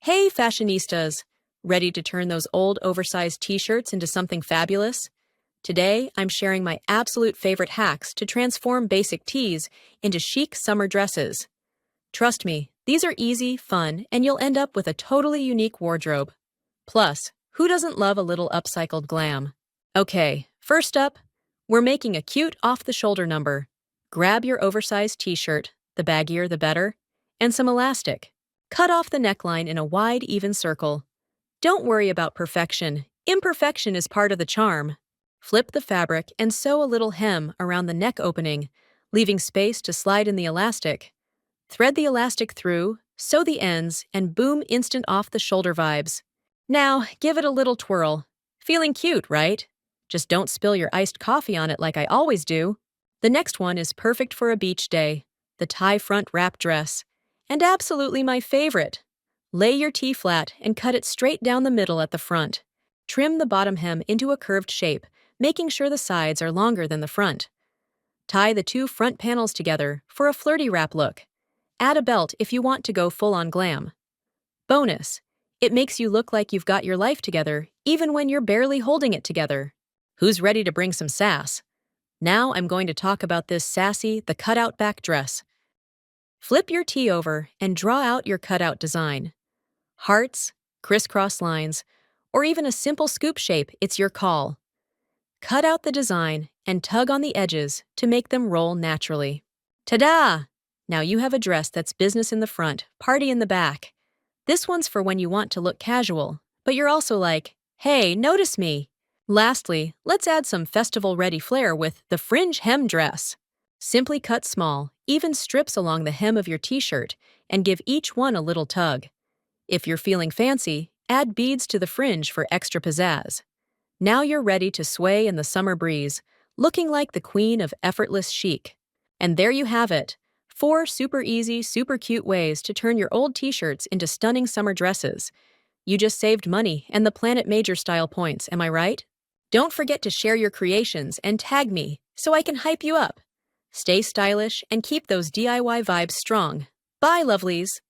Hey, fashionistas! Ready to turn those old oversized t-shirts into something fabulous? Today, I'm sharing my absolute favorite hacks to transform basic tees into chic summer dresses. Trust me, these are easy, fun, and you'll end up with a totally unique wardrobe. Plus, who doesn't love a little upcycled glam? Okay, first up, we're making a cute off-the-shoulder number. Grab your oversized t-shirt, the baggier the better, and some elastic. Cut off the neckline in a wide, even circle. Don't worry about perfection. Imperfection is part of the charm. Flip the fabric and sew a little hem around the neck opening, leaving space to slide in the elastic. Thread the elastic through, sew the ends, and boom, instant off-the-shoulder vibes. Now, give it a little twirl. Feeling cute, right? Just don't spill your iced coffee on it like I always do. The next one is perfect for a beach day, the tie front wrap dress. And absolutely my favorite. Lay your tee flat and cut it straight down the middle at the front. Trim the bottom hem into a curved shape, making sure the sides are longer than the front. Tie the two front panels together for a flirty wrap look. Add a belt if you want to go full-on glam. Bonus: it makes you look like you've got your life together, even when you're barely holding it together. Who's ready to bring some sass? Now I'm going to talk about this sassy, the cutout back dress. Flip your tee over and draw out your cutout design. Hearts, crisscross lines, or even a simple scoop shape, it's your call. Cut out the design and tug on the edges to make them roll naturally. Ta-da! Now you have a dress that's business in the front, party in the back. This one's for when you want to look casual, but you're also like, hey, notice me. Lastly, let's add some festival-ready flair with the fringe hem dress. Simply cut small, even strips along the hem of your t-shirt and give each one a little tug. If you're feeling fancy, add beads to the fringe for extra pizzazz. Now you're ready to sway in the summer breeze, looking like the queen of effortless chic. And there you have it. 4 super easy, super cute ways to turn your old t-shirts into stunning summer dresses. You just saved money and the Planet Major style points, am I right? Don't forget to share your creations and tag me so I can hype you up. Stay stylish and keep those DIY vibes strong. Bye, lovelies!